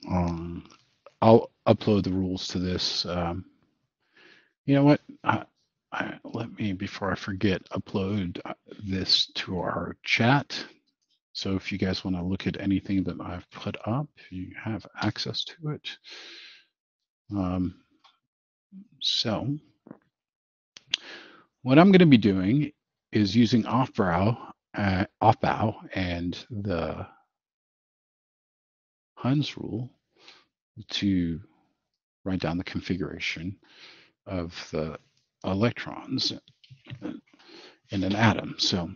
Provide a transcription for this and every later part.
I'll upload the rules to this. You know what? Let me, before I forget, upload this to our chat. So if you guys want to look at anything that I've put up, you have access to it. So what I'm going to be doing is using off-bow and the Hund's rule to write down the configuration of the electrons in an atom. So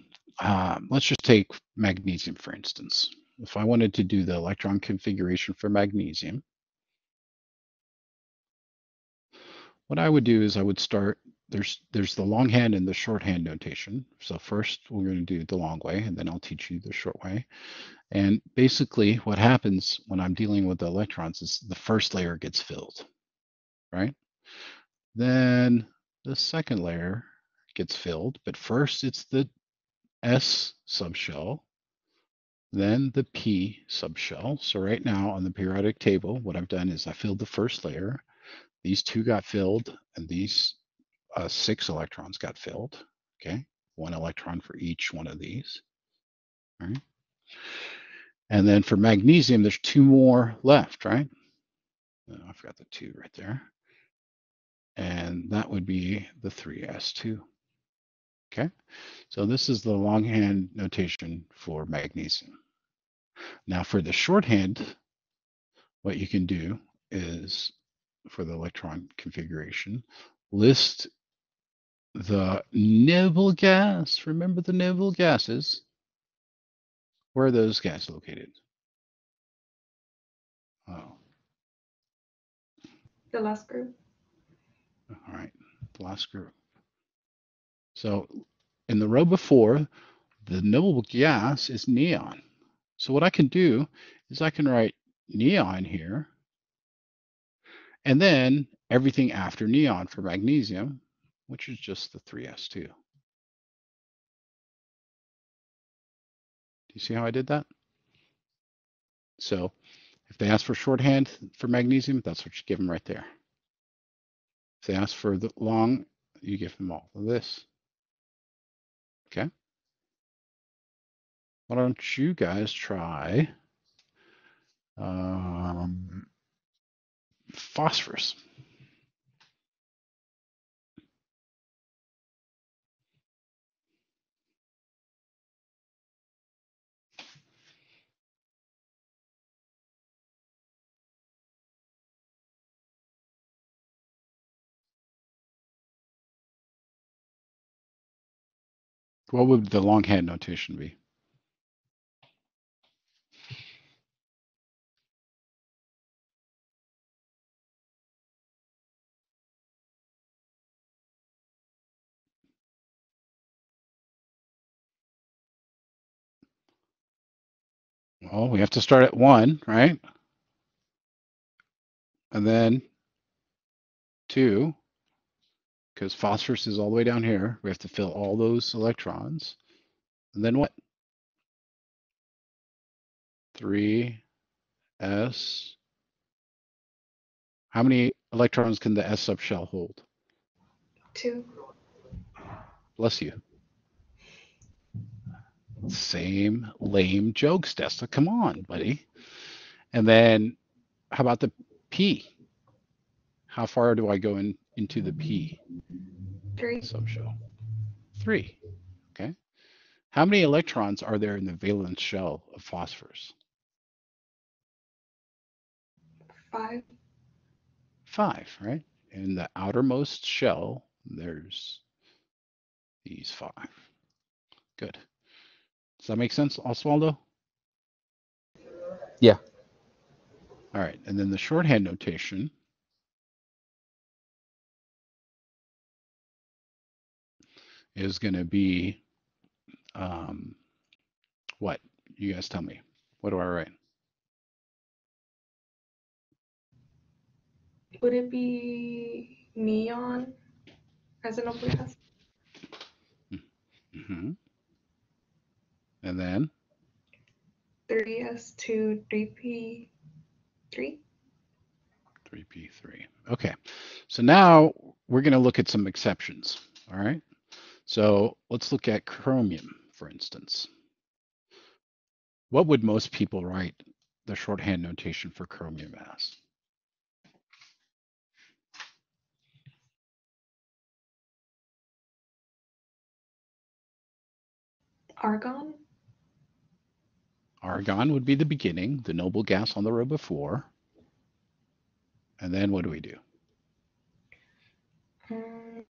let's just take magnesium, for instance. If I wanted to do the electron configuration for magnesium, what I would do is I would start, there's the longhand and the shorthand notation. So first we're going to do the long way, and then I'll teach you the short way. And basically what happens when I'm dealing with the electrons is the first layer gets filled, right? Then the second layer gets filled, but first it's the S subshell, then the P subshell. So right now on the periodic table, what I've done is I filled the first layer. These two got filled, and these 6 electrons got filled. Okay, 1 electron for each one of these. All right. And then for magnesium, there's 2 more left, right? Oh, I forgot the 2 right there. And that would be the 3s2. Okay, so this is the longhand notation for magnesium. Now for the shorthand, what you can do is, for the electron configuration, list the noble gas. Remember the noble gases? Where are those guys located? Oh. The last group. All right, the last group. So in the row before, the noble gas is neon. So what I can do is I can write neon here, and then everything after neon for magnesium, which is just the 3s2. Do you see how I did that? So if they ask for shorthand for magnesium, that's what you give them right there. If they ask for the long, you give them all of this. Okay. Why don't you guys try phosphorus? What would the longhand notation be? Well, we have to start at 1, right? And then 2, because phosphorus is all the way down here. We have to fill all those electrons. And then what? 3s. How many electrons can the S subshell hold? 2. Bless you. Same lame jokes, Tessa. Come on, buddy. And then how about the P? How far do I go into the P 3. subshell? 3. Okay. How many electrons are there in the valence shell of phosphorus? 5. 5, right? In the outermost shell, there's these 5. Good. Does that make sense, Oswaldo? Yeah. All right. And then the shorthand notation is going to be what? You guys tell me. What do I write? Would it be neon as a noble gas? Mm-hmm. And then 3s2, 3p, 3. 3p3. Okay, so now we're going to look at some exceptions. All right, so let's look at chromium, for instance. What would most people write the shorthand notation for chromium as? Argon. Argon would be the beginning, the noble gas on the row before. And then what do we do? I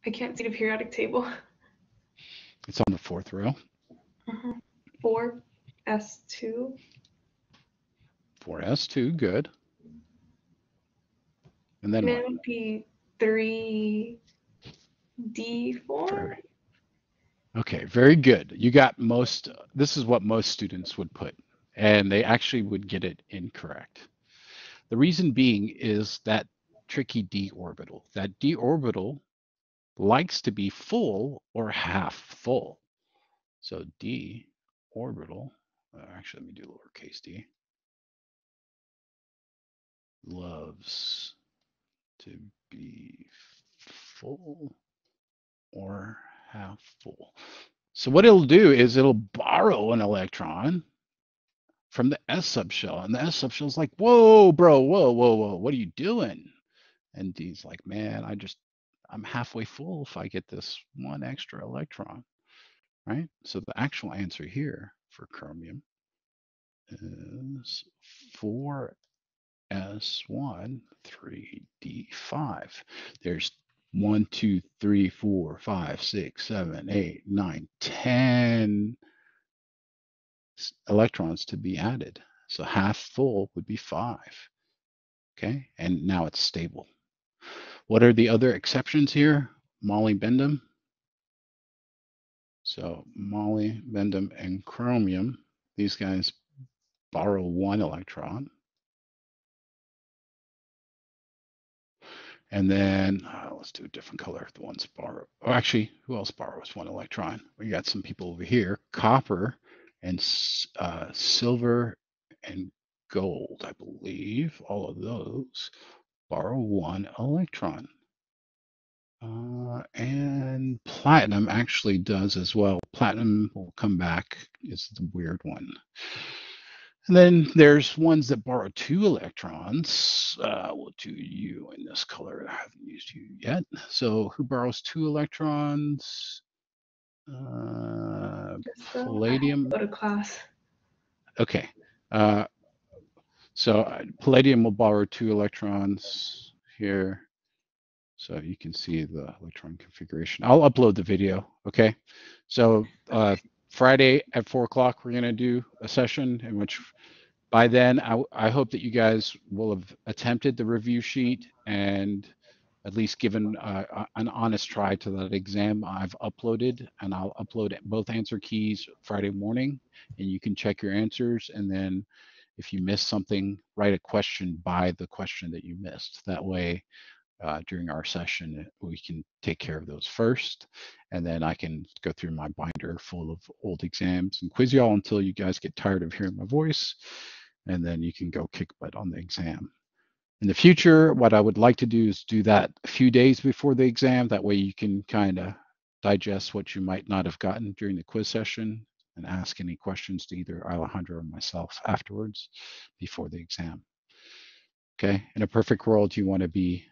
can't see the periodic table. It's on the fourth row. 4s2. 4s2, good. And then Then what? it would be 3d4. Okay, very good. You got most, this is what most students would put, and they actually would get it incorrect. The reason being is that tricky d orbital. That d orbital likes to be full or half full. So d orbital, actually, let me do lowercase d, loves to be full or half full. So what it'll do is it'll borrow an electron from the S subshell, and the S subshell is like, whoa, bro, whoa, what are you doing? And D's like, man, I'm halfway full if I get this one extra electron, right? So the actual answer here for chromium is 4s1, 3d5. There's 1, 2, 3, 4, 5, 6, 7, 8, 9, 10 electrons to be added. So half full would be 5. Okay, and now it's stable. What are the other exceptions here? Molybdenum. So molybdenum and chromium, these guys borrow 1 electron. And then let's do a different color. The ones borrow. Oh, actually, who else borrows 1 electron? We got some people over here. Copper and silver and gold, I believe. All of those borrow 1 electron. And platinum actually does as well. Platinum will come back. It's the weird one. And then there's ones that borrow 2 electrons. We'll do you in this color. I haven't used you yet. So who borrows 2 electrons? So I have to Palladium. go to class. Okay. So palladium will borrow 2 electrons here. So you can see the electron configuration. I'll upload the video, okay? So Friday at 4 o'clock, we're gonna do a session in which by then, I hope that you guys will have attempted the review sheet and at least given an honest try to that exam I've uploaded, and I'll upload both answer keys Friday morning, and you can check your answers, and then if you miss something, write a question by the question that you missed. That way, during our session, we can take care of those first, and then I can go through my binder full of old exams and quiz y'all until you guys get tired of hearing my voice, and then you can go kick butt on the exam. In the future, what I would like to do is do that a few days before the exam. That way you can kind of digest what you might not have gotten during the quiz session and ask any questions to either Alejandro or myself afterwards before the exam. Okay, in a perfect world, you want to be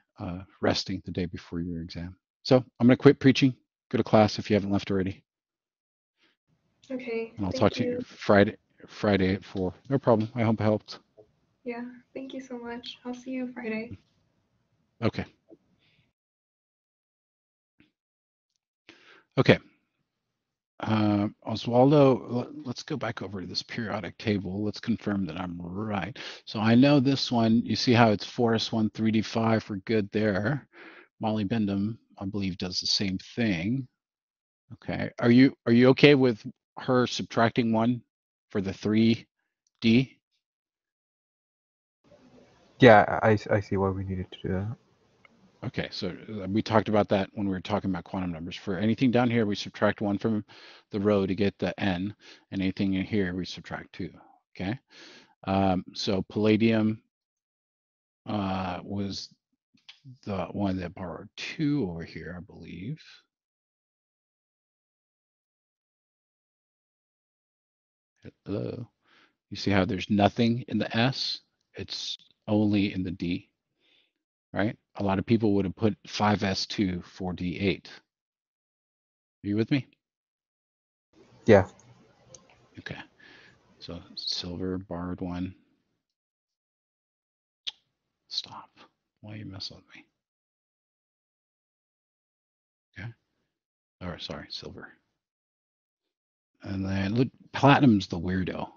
resting the day before your exam. So I'm going to quit preaching, go to class if you haven't left already. Okay, And I'll talk thank to you you. Friday at 4. No problem. I hope it helped. Yeah, thank you so much. I'll see you Friday. Okay. Okay. Oswaldo, let's go back over to this periodic table. Let's confirm that I'm right. So I know this one, you see how it's 4s1, 3d5, we're good there. Molybdenum, I believe, does the same thing. Okay. Are you okay with her subtracting 1 for the 3d? Yeah, I see why we needed to do that. Okay, so we talked about that when we were talking about quantum numbers. For anything down here, we subtract 1 from the row to get the n, and anything in here, we subtract 2. Okay. So palladium was the one that borrowed 2 over here, I believe. Hello. You see how there's nothing in the S? It's only in the D, right? A lot of people would have put 5s2 for D8. Are you with me? Yeah. Okay. So silver borrowed 1. Stop. Why are you messing with me? Okay. All right, sorry, silver. And then look, platinum's the weirdo.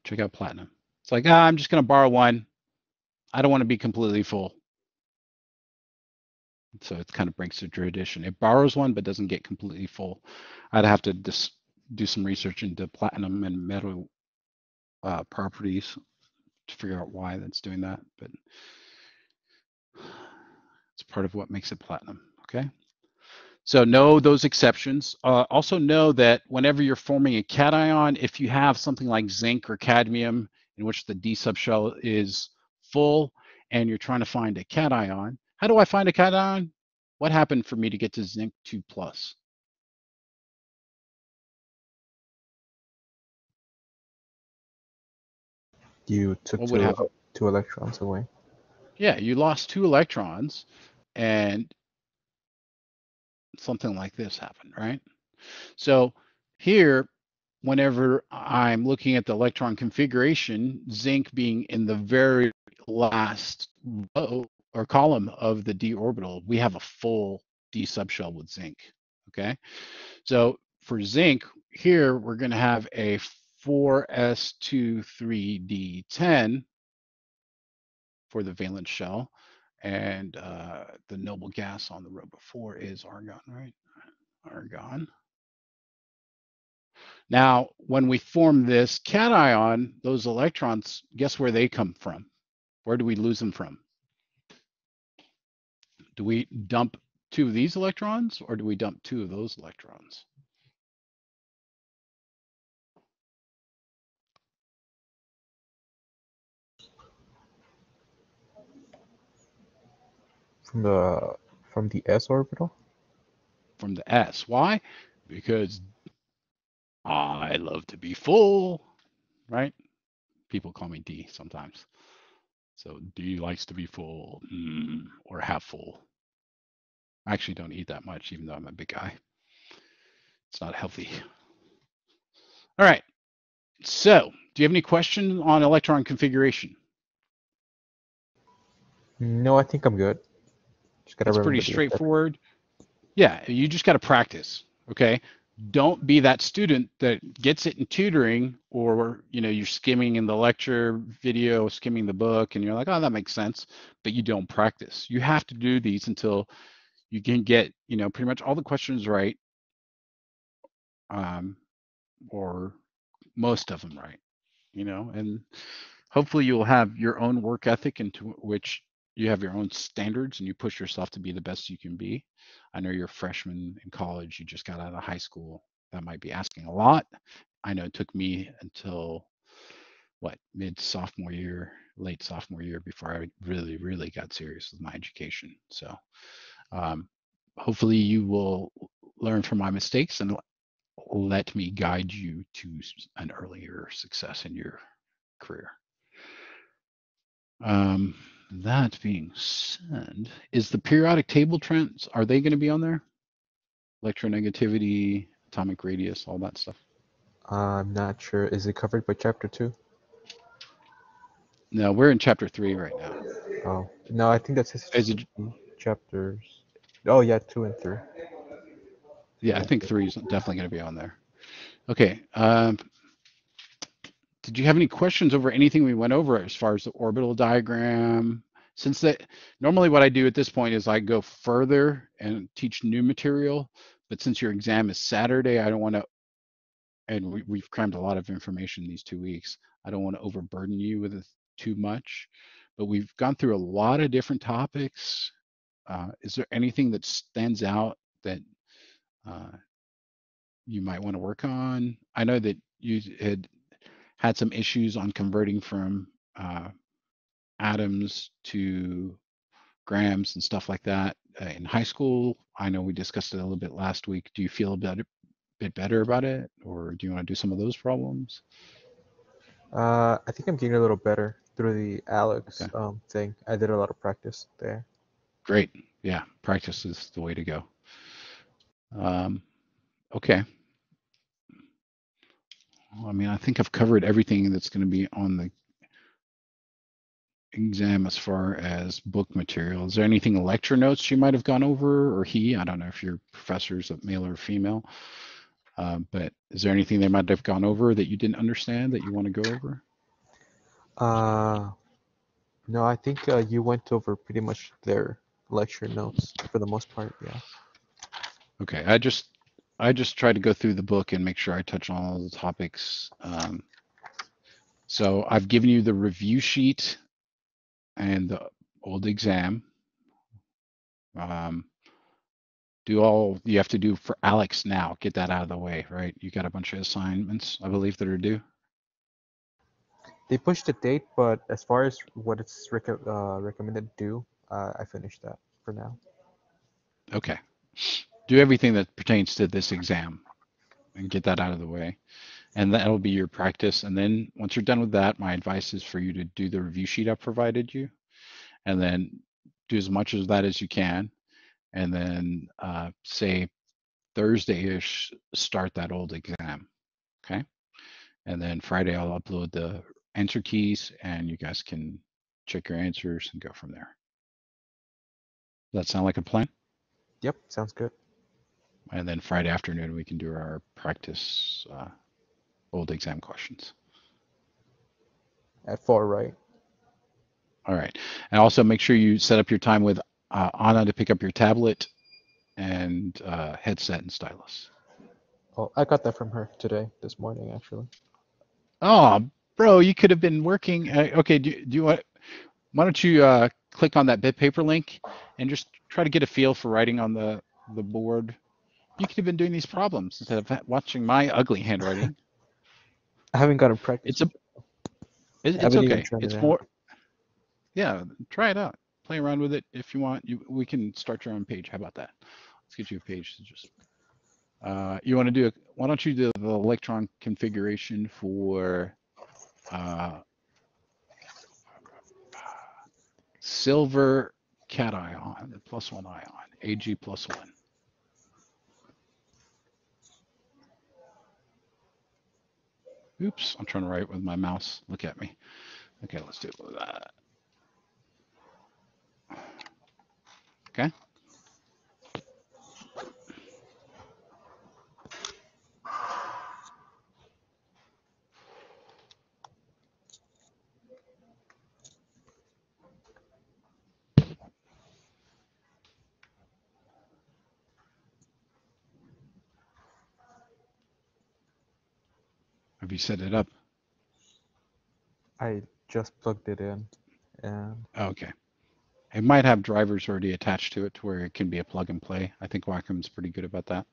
Check out platinum. It's like, I'm just gonna borrow 1. I don't want to be completely full. So it kind of breaks the tradition. It borrows 1, but doesn't get completely full. I'd have to do some research into platinum and metal properties to figure out why that's doing that. But it's part of what makes it platinum. Okay. So know those exceptions. Also know that whenever you're forming a cation, if you have something like zinc or cadmium in which the D subshell is full and you're trying to find a cation, how do I find a cation? What happened for me to get to zinc 2 plus? You took What would happen? two electrons away. Yeah, you lost 2 electrons and something like this happened, right? So here, whenever I'm looking at the electron configuration, zinc being in the very last row or column of the d orbital, we have a full d subshell with zinc. Okay, so for zinc here, we're going to have a 4s23d10 for the valence shell, and the noble gas on the row before is argon, right? Argon. Now, when we form this cation, those electrons, guess where they come from? Where do we lose them from? Do we dump 2 of these electrons or do we dump 2 of those electrons? From the s orbital. From the S. Why? Because I love to be full, right? People call me D sometimes. So D likes to be full or half full. I actually don't eat that much, even though I'm a big guy. It's not healthy. All right. So, do you have any questions on electron configuration? No, I think I'm good. Just gotta It's pretty remember the exception. straightforward. Yeah, you just got to practice. Okay. Don't be that student that gets it in tutoring or, you're skimming in the lecture video, skimming the book, and you're like, oh, that makes sense, but you don't practice. You have to do these until you can get, pretty much all the questions right, or most of them right, and hopefully you'll have your own work ethic into which you have your own standards and you push yourself to be the best you can be. I know you're a freshman in college, you just got out of high school. That might be asking a lot. I know it took me until mid sophomore year, late sophomore year before I really, really got serious with my education. So hopefully you will learn from my mistakes and let me guide you to an earlier success in your career. That being said, is the periodic table trends, are they going to be on there? Electronegativity, atomic radius, all that stuff? I'm not sure. Is it covered by chapter 2? No, we're in chapter 3 right now. Oh, no, I think that's Is it, chapters. Oh, yeah, 2 and 3. yeah, I think 3 is definitely going to be on there. Okay. Did you have any questions over anything we went over as far as the orbital diagram? Since that normally what I do at this point is I go further and teach new material, but since your exam is Saturday, I don't want to, and we've crammed a lot of information these 2 weeks. I don't want to overburden you with it too much, but we've gone through a lot of different topics. Is there anything that stands out that you might want to work on? I know that you had some issues on converting from atoms to grams and stuff like that in high school? I know we discussed it a little bit last week. Do you feel a bit better about it, or do you want to do some of those problems? I think I'm getting a little better through the Alex Okay, thing. I did a lot of practice there. great. Yeah, practice is the way to go. Um, okay. Well, I mean, I think I've covered everything that's going to be on the exam as far as book material. Is there anything in lecture notes you might have gone over, or he? I don't know if your professor's a male or female, but is there anything they might have gone over that you didn't understand that you want to go over? Uh, no, I think you went over pretty much their lecture notes for the most part. Yeah. Okay, I just try to go through the book and make sure I touch on all the topics. So I've given you the review sheet and the old exam. Um, do all you have to do for Alex now. Get that out of the way, right? You got a bunch of assignments, I believe, that are due. They pushed the date, but as far as what it's recommended to do, I finished that for now. Okay. Do everything that pertains to this exam and get that out of the way. And that'll be your practice. And then once you're done with that, my advice is for you to do the review sheet I provided you, and then do as much of that as you can. And then say Thursday-ish, start that old exam. Okay. And then Friday, I'll upload the answer keys and you guys can check your answers and go from there. Does that sound like a plan? Yep, sounds good. And then Friday afternoon, we can do our practice old exam questions. At 4, right? All right. And also make sure you set up your time with Anna to pick up your tablet and headset and stylus. Oh, I got that from her today, this morning, actually. Oh, bro, you could have been working. Okay, do you want? Why don't you click on that bit paper link and just try to get a feel for writing on the board? You could have been doing these problems instead of watching my ugly handwriting. I haven't gotten practice It's a with it. I it's haven't even okay. tried it It's out. more, yeah, try it out. Play around with it if you want. We can start your own page. How about that? Let's get you a page to just you want to do why don't you do the electron configuration for uh, silver cation, the +1 ion, Ag +1. Oops, I'm trying to write with my mouse. Look at me. Okay, let's do that. Okay. Have you set it up? I just plugged it in, and Okay. It might have drivers already attached to it to where it can be a plug and play. I think Wacom's pretty good about that.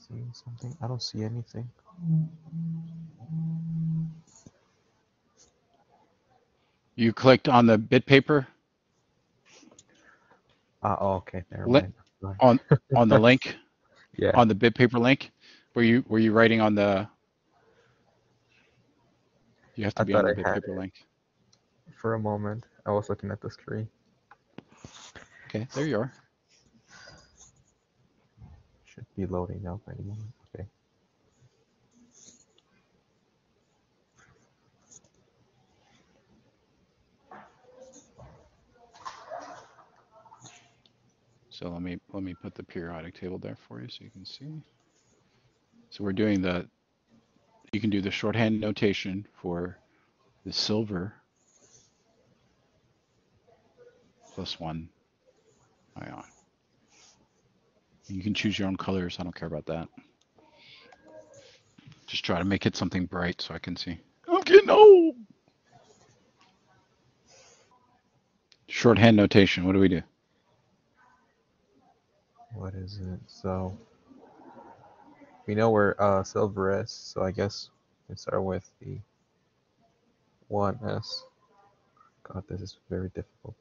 seeing something. I don't see anything. You clicked on the bit paper Oh, okay, never li- mind. Sorry. on the link Yeah, on the bit paper link. Were you writing on the? You have to I be thought on the I bit had paper it link. for a moment. I was looking at the screen. Okay, there you are. Should be loading up any moment. Okay. So let me put the periodic table there for you so you can see. So we're doing you can do the shorthand notation for the silver +1 ion. You can choose your own colors. I don't care about that. Just try to make it something bright so I can see. I'm getting old. Shorthand notation, what do we do? What is it? So we know where silver is, so I guess we start with the 1s. God, this is very difficult.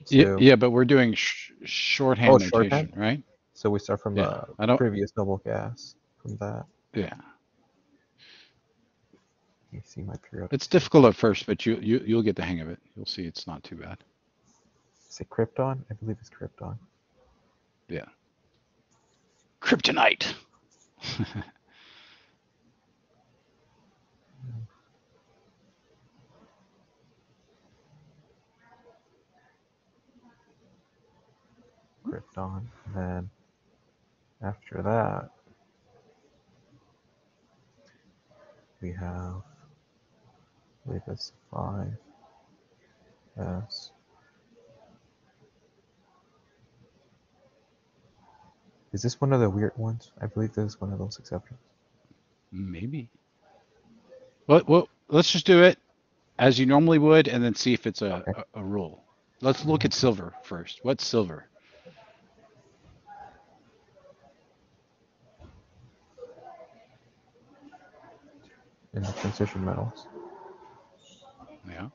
So, Yeah, but we're doing oh, shorthand shorthand. notation, right? So we start from Yeah, I don't. previous noble gas. From that, Yeah, you see my periodic it's table. difficult at first, but you'll get the hang of it. You'll see it's not too bad. Is it krypton? I believe it's krypton. Yeah, kryptonite. Krypton. And then after that, we have, I believe it's 5s. Is this one of the weird ones? I believe this is one of those exceptions. Maybe. Well, let's just do it as you normally would, and then see if it's Okay. a rule. Let's look at silver first. What's silver? In the transition metals. Yeah.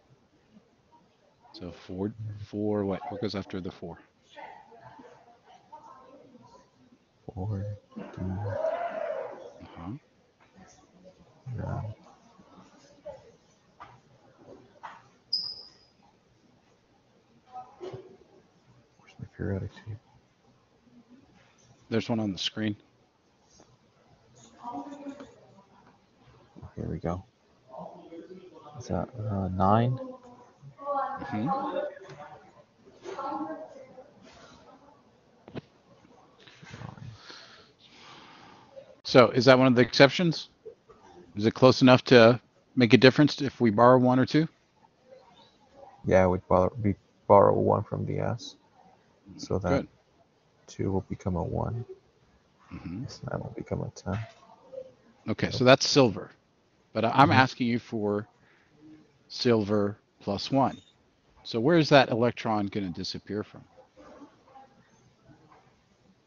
So four. What goes after the four? 4, D, Uh-huh. where's my periodic table? There's one on the screen. Oh, here we go. Is that 9? Hmm. So is that one of the exceptions? Is it close enough to make a difference if we borrow one or two? Yeah, we borrow 1 from the S, so that Good. 2 will become a 1. Hmm. This 9 will become a 10. Okay, So, so that's silver. But I'm mhm. asking you for silver plus one. So where is that electron going to disappear from?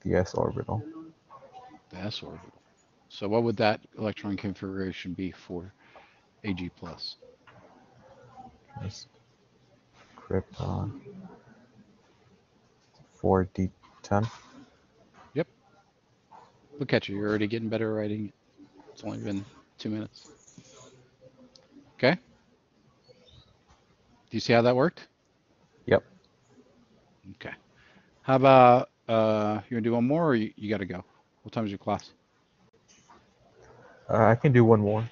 The S orbital. The s orbital. So what would that electron configuration be for Ag plus? Just krypton. 4D10. Yep. Look at you. You're already getting better at writing. It's only been 2 minutes. Okay. Do you see how that worked? Yep. Okay. How about you want to do one more, or you got to go? What time is your class? I can do one more.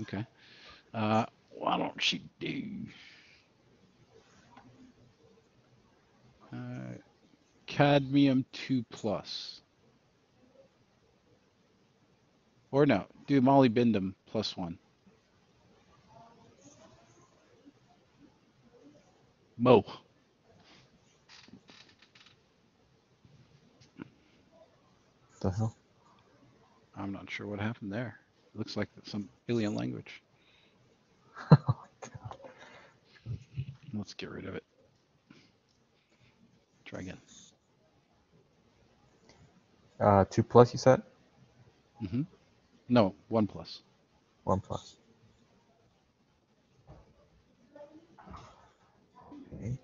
Okay. Why don't she do uh, cadmium 2 plus? Or no, do molybdenum plus one. Mo. The hell? I'm not sure what happened there. It looks like some alien language. Let's get rid of it. Try again. 2 plus, you said? Hmm. No, 1 plus. 1 plus. Okay.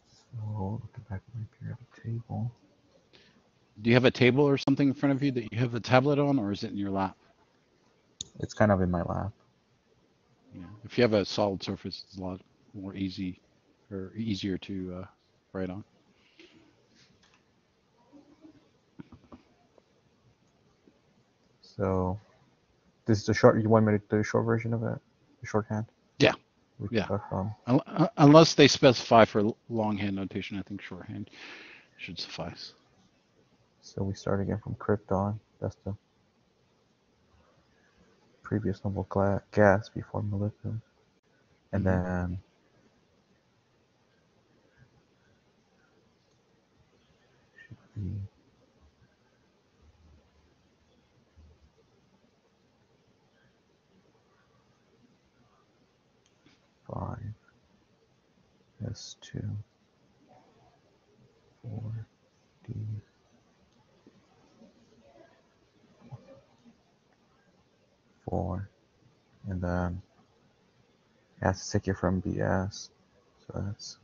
So, looking back at my periodic table. Do you have a table or something in front of you that you have the tablet on, or is it in your lap? It's kind of in my lap. Yeah. If you have a solid surface, it's a lot more easy or easier to write on. So, this is the short, you want me to do the short version of it? The shorthand? Yeah, We can yeah. start from, Unless they specify for longhand notation, I think shorthand should suffice. so we start again from krypton. That's the previous noble gas before molybdenum. And Hmm. then should be 5. 2, 4D, 4, and then it has to take it from BS, so that's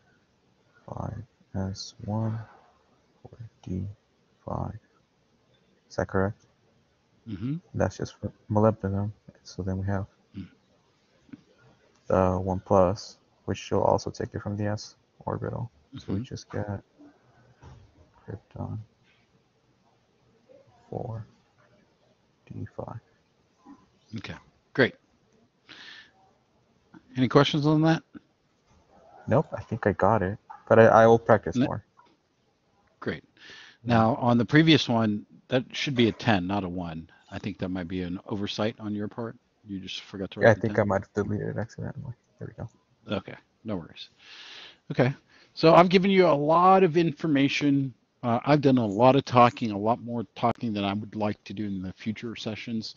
5S1, 4D5. Is that correct? Mm-hmm. That's just for molybdenum. So then we have Mm. the 1 plus, which will also take it from the S orbital. So we Mm-hmm. just get krypton 4D5. Okay, great. Any questions on that? Nope, I think I got it, but I will practice N- more. Great. Yeah. Now, on the previous one, that should be a 10, not a 1. I think that might be an oversight on your part. You just forgot to Yeah, write I the think I 10. might have deleted it accidentally. There we go. Okay, no worries. Okay, so I've given you a lot of information. I've done a lot of talking, a lot more talking than I would like to do in the future sessions,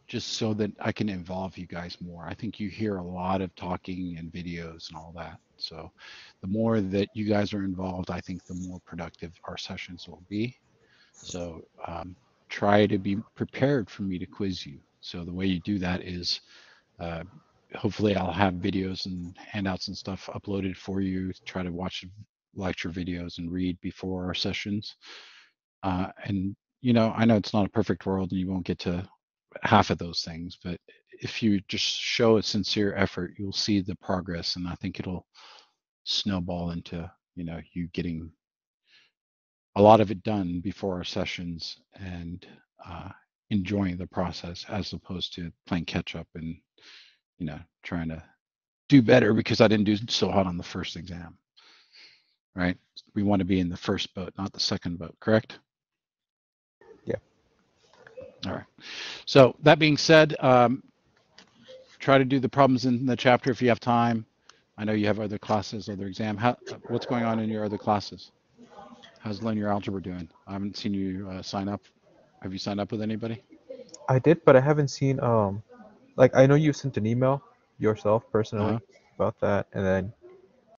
just so that I can involve you guys more. I think you hear a lot of talking and videos and all that. So the more that you guys are involved, I think the more productive our sessions will be. So try to be prepared for me to quiz you. So the way you do that is uh, hopefully I'll have videos and handouts and stuff uploaded for you. Try to watch lecture videos and read before our sessions. And I know it's not a perfect world and you won't get to half of those things, but if you just show a sincere effort, you'll see the progress, and I think it'll snowball into you getting a lot of it done before our sessions and uh, enjoying the process as opposed to playing catch up and trying to do better because I didn't do so hot on the first exam, right? We want to be in the first boat, not the second boat, correct? Yeah. All right. So that being said, try to do the problems in the chapter if you have time. I know you have other classes, other exam. What's going on in your other classes? How's linear algebra doing? I haven't seen you sign up. Have you signed up with anybody? I did, but I haven't seen like I know you sent an email yourself personally Uh-huh. about that, and then